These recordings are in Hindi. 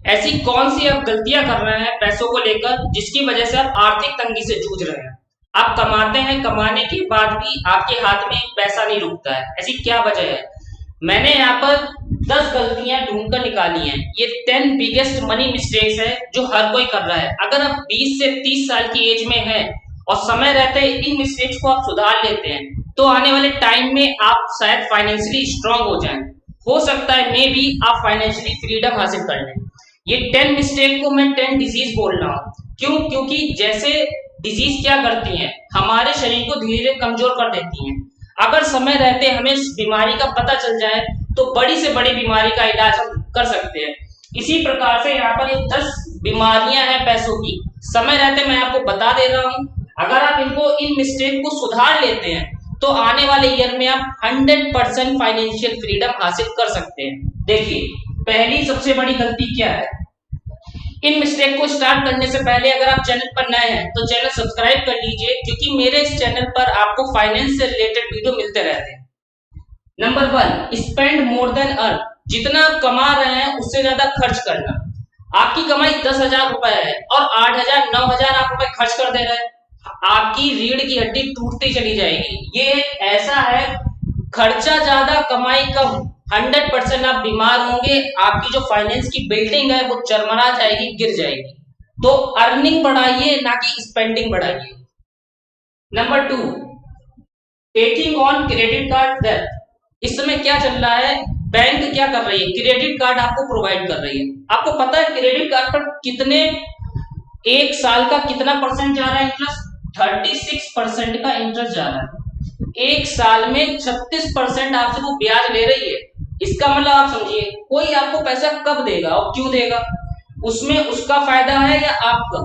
ऐसी कौन सी आप गलतियां कर रहे हैं पैसों को लेकर जिसकी वजह से आप आर्थिक तंगी से जूझ रहे हैं। आप कमाते हैं, कमाने के बाद भी आपके हाथ में पैसा नहीं रुकता है, ऐसी क्या वजह है? मैंने यहाँ पर 10 गलतियां ढूंढ कर निकाली हैं। ये 10 बिगेस्ट मनी मिस्टेक्स है जो हर कोई कर रहा है। अगर आप 20 से 30 साल की एज में हैं और समय रहते इन मिस्टेक्स को आप सुधार लेते हैं तो आने वाले टाइम में आप शायद फाइनेंशियली स्ट्रांग हो जाएं। हो सकता है मे भी आप फाइनेंशियली फ्रीडम हासिल कर लें। ये 10 मिस्टेक को मैं 10 डिजीज बोल रहा हूँ। क्यों? क्योंकि जैसे डिजीज क्या करती हैं, हमारे शरीर को धीरे धीरे कमजोर कर देती हैं। अगर समय रहते हमें इस बीमारी का पता चल जाए तो बड़ी से बड़ी बीमारी का इलाज हम कर सकते हैं। इसी प्रकार से यहाँ पर ये 10 बीमारियां हैं पैसों की, समय रहते मैं आपको बता दे रहा हूँ। अगर आप इन मिस्टेक को सुधार लेते हैं तो आने वाले ईयर में आप 100% फाइनेंशियल फ्रीडम हासिल कर सकते हैं। देखिए, पहली सबसे बड़ी गलती क्या है? इन मिस्टेक को स्टार्ट करने से पहले अगर आप चैनल पर नए हैं तो चैनल सब्सक्राइब कर लीजिए, क्योंकि मेरे इस चैनल पर आपको फाइनेंस से रिलेटेड वीडियो मिलते रहते हैं। Number 1, spend more than earn. जितना आप कमा रहे हैं उससे ज्यादा खर्च करना। आपकी कमाई 10,000 रुपए है और 8,000 9,000 आप रुपए खर्च कर दे रहे हैं, आपकी रीढ़ की हड्डी टूटती चली जाएगी। ये ऐसा है, खर्चा ज्यादा कमाई कम, 100% आप बीमार होंगे, आपकी जो फाइनेंस की बिल्डिंग है वो चरमरा जाएगी, गिर जाएगी। तो अर्निंग बढ़ाइए, ना कि स्पेंडिंग बढ़ाइए। Number 2, taking on credit card डेब्ट। इस समय क्या चल रहा है? बैंक क्या कर रही है? क्रेडिट कार्ड आपको प्रोवाइड कर रही है। आपको पता है क्रेडिट कार्ड पर कितने, एक साल का कितना परसेंट जा रहा है इंटरेस्ट? 36% का इंटरेस्ट जा रहा है। एक साल में 36% आपसे वो ब्याज ले रही है। इसका मतलब आप समझिए, कोई आपको पैसा कब देगा और क्यों देगा? उसमें उसका फायदा है या आपका?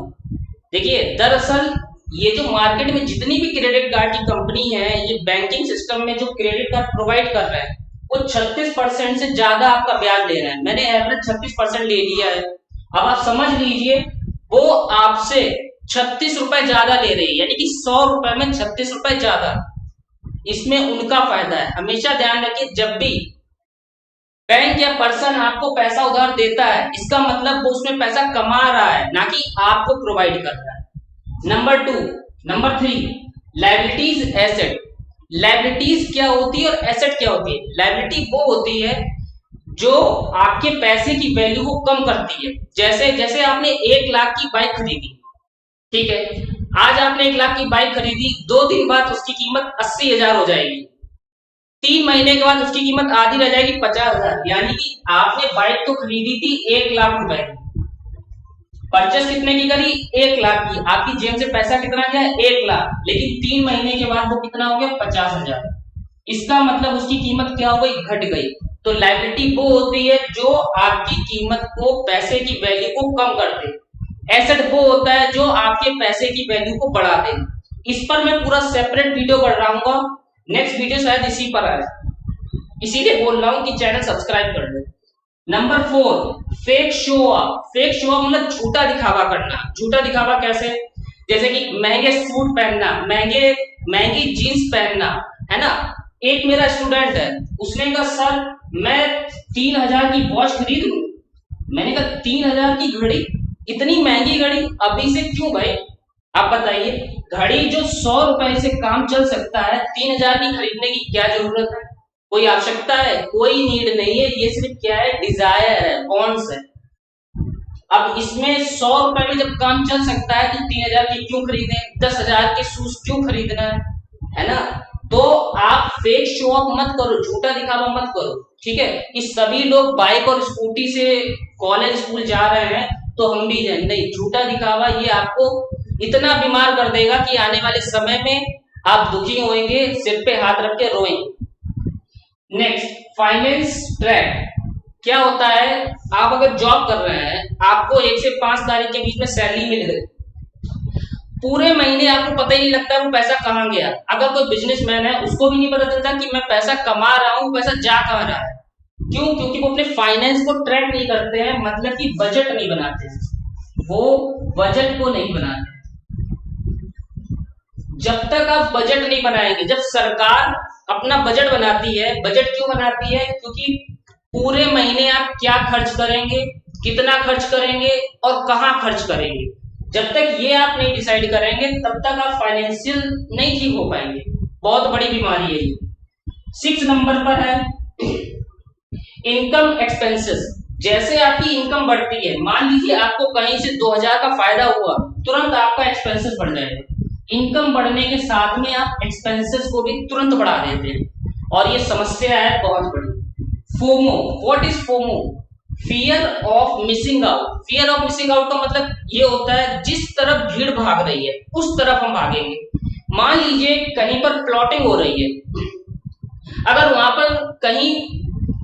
देखिए, दरअसल ये जो मार्केट में जितनी भी क्रेडिट कार्ड की कंपनी है, ये बैंकिंग सिस्टम में जो क्रेडिट कार्ड प्रोवाइड कर रहे हैं वो 36% से ज्यादा आपका ब्याज ले रहे हैं। मैंने एवरेज 36% ले लिया है। अब आप समझ लीजिए, वो आपसे 36 रुपए ज्यादा ले रही है, यानी कि 100 रुपए में 36 रुपए ज्यादा। इसमें उनका फायदा है। हमेशा ध्यान रखिए, जब भी बैंक या पर्सन आपको पैसा उधार देता है, इसका मतलब वो उसमें पैसा कमा रहा है, ना कि आपको प्रोवाइड कर रहा है। Number 2, number 3, liabilities asset. Liabilities क्या होती है और एसेट क्या होती है? लायबिलिटी वो होती है जो आपके पैसे की वैल्यू को कम करती है। जैसे जैसे आपने 1 लाख की बाइक खरीदी, ठीक है, आज आपने 1 लाख की बाइक खरीदी, 2 दिन बाद उसकी कीमत 80,000 हो जाएगी, 3 महीने के बाद उसकी कीमत आधी रह जाएगी 50,000। यानी कि आपने बाइक तो खरीदी थी 1 लाख रुपए की, परचेस कितने की करी? 1 लाख की। आपकी जेब से पैसा कितना गया? 1 लाख। लेकिन 3 महीने के बाद वो कितना हो गया? 50,000। इसका मतलब उसकी कीमत क्या हो गई? घट गई। तो लायबिलिटी वो होती है जो आपकी कीमत को, पैसे की वैल्यू को कम कर दे। एसेट वो होता है जो आपके पैसे की वैल्यू को बढ़ा दे। इस पर मैं पूरा सेपरेट वीडियो बनाऊंगा, नेक्स्ट वीडियो शायद इसी पर आए, इसीलिए बोल रहा हूं कि चैनल सब्सक्राइब कर ले। Number 4, fake show off. Fake show off मतलब झूठा दिखावा करना। झूठा दिखावा कैसे? जैसे कि महंगे सूट पहनना, महंगी जीन्स पहनना, है ना। एक मेरा स्टूडेंट है, उसने कहा सर मैं 3,000 की वॉच खरीद लूं। मैंने कहा 3,000 की घड़ी, इतनी महंगी घड़ी अभी से क्यों भाई? आप बताइए, घड़ी जो 100 रुपए से काम चल सकता है, 3,000 की खरीदने की क्या जरूरत है? कोई आवश्यकता है? कोई नीड नहीं है। ये सिर्फ क्या है? डिजायर है, वांट्स है। अब इसमें 100 रुपए में जब काम चल सकता है तो 3,000 की क्यों खरीदें? 10,000 के शूज क्यों खरीदना है ना। तो आप फेक शो ऑफ मत करो, झूठा दिखावा मत करो, ठीक है। कि सभी लोग बाइक और स्कूटी से कॉलेज स्कूल जा रहे हैं तो हम भी जाए, नहीं। झूठा दिखावा ये आपको इतना बीमार कर देगा कि आने वाले समय में आप दुखी होंगे, सिर पे हाथ रख के रोएंगे। Next, finance trap. क्या होता है? आप अगर जॉब कर रहे हैं, आपको 1 से 5 तारीख के बीच में सैलरी मिल गई, पूरे महीने आपको पता ही नहीं लगता वो पैसा कहाँ गया। अगर कोई बिजनेसमैन है, उसको भी नहीं पता चलता कि मैं पैसा कमा रहा हूं, पैसा जा कहाँ रहा है। क्यों? क्योंकि वो अपने फाइनेंस को ट्रैक नहीं करते हैं, मतलब कि बजट नहीं बनाते हैं। वो बजट को नहीं बनाते। जब तक आप बजट नहीं बनाएंगे, जब सरकार अपना बजट बनाती है, बजट क्यों बनाती है? क्योंकि पूरे महीने आप क्या खर्च करेंगे, कितना खर्च करेंगे और कहाँ खर्च करेंगे। जब तक ये आप नहीं डिसाइड करेंगे तब तक आप फाइनेंशियल नहीं ठीक हो पाएंगे। बहुत बड़ी बीमारी है ये। 6 नंबर पर है इनकम एक्सपेंसेस। जैसे आपकी इनकम बढ़ती है, मान लीजिए आपको कहीं से 2000 का फायदा हुआ, तुरंत आपका एक्सपेंसेस बढ़ जाएगा। इनकम बढ़ने के साथ में आप एक्सपेंसेस को भी तुरंत बढ़ा देते हैं और ये समस्या है बहुत बड़ी। FOMO, what is FOMO? Fear of missing out. Fear of missing out का मतलब ये होता है जिस तरफ भीड़ भाग रही है उस तरफ हम भागेंगे। मान लीजिए कहीं पर प्लॉटिंग हो रही है, अगर वहां पर कहीं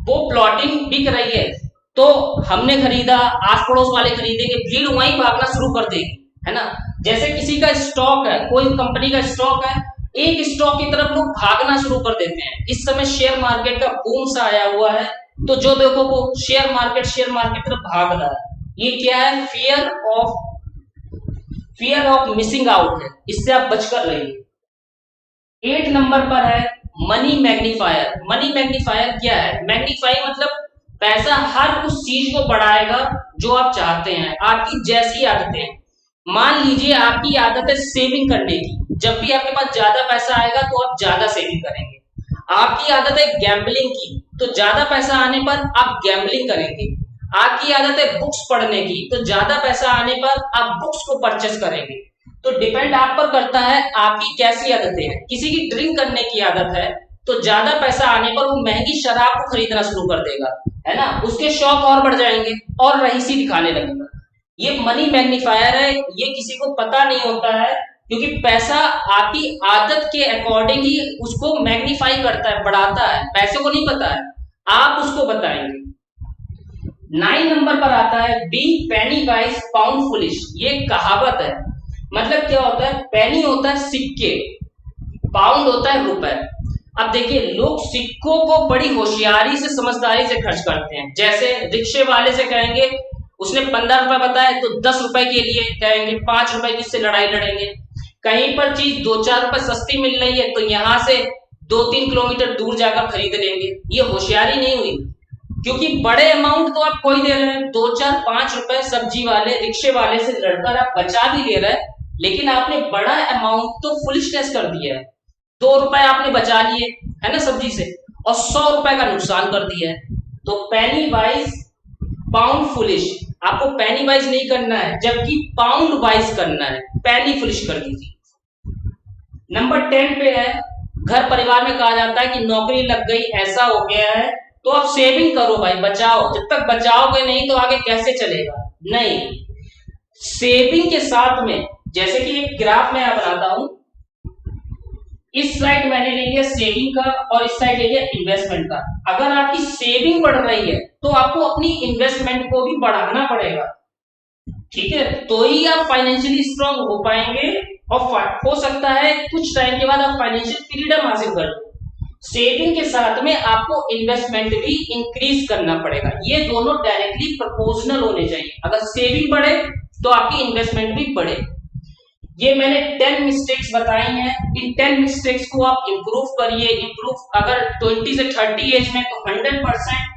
वो प्लॉटिंग बिक रही है तो हमने खरीदा, आस पड़ोस वाले खरीदेंगे, भीड़ वहीं भागना शुरू कर देगी, है ना। जैसे किसी का स्टॉक है, कोई कंपनी का स्टॉक है, एक स्टॉक की तरफ लोग भागना शुरू कर देते हैं। इस समय शेयर मार्केट का बूम सा आया हुआ है, तो जो देखो वो शेयर मार्केट तरफ भाग रहा है। ये क्या है? फियर ऑफ मिसिंग आउट है, इससे आप बचकर रहिए। 8 नंबर पर है मनी मैग्नीफायर। मनी मैग्नीफायर क्या है? मैग्नीफाई मतलब पैसा हर उस चीज को बढ़ाएगा जो आप चाहते हैं, आपकी जैसी आदतें। मान लीजिए आपकी आदत है सेविंग करने की, जब भी आपके पास ज्यादा पैसा आएगा तो आप ज्यादा सेविंग करेंगे। आपकी आदत है गैम्बलिंग की, तो ज्यादा पैसा आने पर आप गैम्बलिंग करेंगे। आपकी आदत है बुक्स पढ़ने की, तो ज्यादा पैसा आने पर आप बुक्स को परचेस करेंगे। तो डिपेंड आप पर करता है आपकी कैसी आदतें हैं। किसी की ड्रिंक करने की आदत है तो ज्यादा पैसा आने पर वो महंगी शराब को खरीदना शुरू कर देगा, है ना, उसके शौक और बढ़ जाएंगे और रईसी दिखाने लगेगा। ये मनी मैग्नीफायर है, ये किसी को पता नहीं होता है क्योंकि पैसा आपकी आदत के अकॉर्डिंग ही उसको मैग्नीफाई करता है, बढ़ाता है। पैसे को नहीं पता है, आप उसको बताएंगे। 9 नंबर पर आता है बी पेनी वाइज पाउंड फुलिश। ये कहावत है, मतलब क्या होता है? पेनी होता है सिक्के, पाउंड होता है रुपए। अब देखिए लोग सिक्कों को बड़ी होशियारी से, समझदारी से खर्च करते हैं। जैसे रिक्शे वाले से कहेंगे उसने 15 रुपए बताए तो 10 रुपए के लिए कहेंगे, 5 रुपए की से लड़ाई लड़ेंगे। कहीं पर चीज 2-4 रुपए सस्ती मिल रही है तो यहां से 2-3 किलोमीटर दूर जाकर खरीद लेंगे। ये होशियारी नहीं हुई, क्योंकि बड़े अमाउंट तो आप कोई दे रहे हैं, 2-4-5 रुपए सब्जी वाले रिक्शे वाले से लड़कर आप बचा भी ले रहे हैं, लेकिन आपने बड़ा अमाउंट तो फुलिशनेस कर दिया है। 2 रुपए आपने बचा लिए, है ना, सब्जी से, और 100 रुपए का नुकसान कर दिया है। तो पेनी वाइज पाउंड फुलिश, आपको पेनी वाइज नहीं करना है जबकि पाउंड वाइज करना है, पेनी फुलिश कर दीजिए। नंबर 10 पे है घर परिवार में कहा जाता है कि नौकरी लग गई, ऐसा हो गया है तो आप सेविंग करो भाई, बचाओ। जब तक बचाओगे नहीं तो आगे कैसे चलेगा? नहीं, सेविंग के साथ में, जैसे कि एक ग्राफ मैं बनाता हूं, इस साइड मैंने ले लिया सेविंग का और इस साइड ले लिया इन्वेस्टमेंट का। अगर आपकी सेविंग बढ़ रही है तो आपको अपनी इन्वेस्टमेंट को भी बढ़ाना पड़ेगा, ठीक है, तो ही आप फाइनेंशियली स्ट्रांग हो पाएंगे और हो सकता है कुछ टाइम के बाद आप फाइनेंशियल फ्रीडम हासिल कर लो। सेविंग के साथ में आपको इन्वेस्टमेंट भी इंक्रीज करना पड़ेगा, ये दोनों डायरेक्टली प्रोपोर्शनल होने चाहिए। अगर सेविंग बढ़े तो आपकी इन्वेस्टमेंट भी बढ़े। ये मैंने 10 मिस्टेक्स बताई हैं, इन 10 मिस्टेक्स को आप इंप्रूव करिए। इंप्रूव अगर 20 से 30 एज में, तो 100%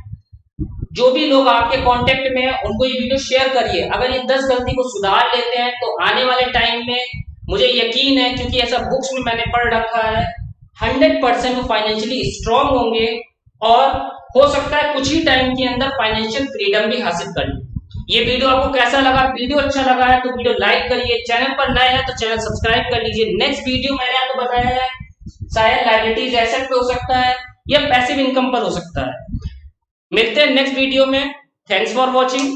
जो भी लोग आपके कांटेक्ट में हैं उनको ये वीडियो शेयर करिए। अगर ये 10 गलती को सुधार लेते हैं तो आने वाले टाइम में मुझे यकीन है, क्योंकि ऐसा बुक्स में मैंने पढ़ रखा है, 100% वो फाइनेंशियली स्ट्रांग होंगे और हो सकता है कुछ ही टाइम के अंदर फाइनेंशियल फ्रीडम भी हासिल कर लें। ये वीडियो आपको कैसा लगा? वीडियो अच्छा लगा है तो वीडियो लाइक करिए, चैनल पर नए हैं तो चैनल सब्सक्राइब कर लीजिए। नेक्स्ट वीडियो मैंने आपको बताया है शायद लायबिलिटीज एसेट पे हो सकता है या पैसिव इनकम पर हो सकता है। मिलते हैं नेक्स्ट वीडियो में। Thanks for watching.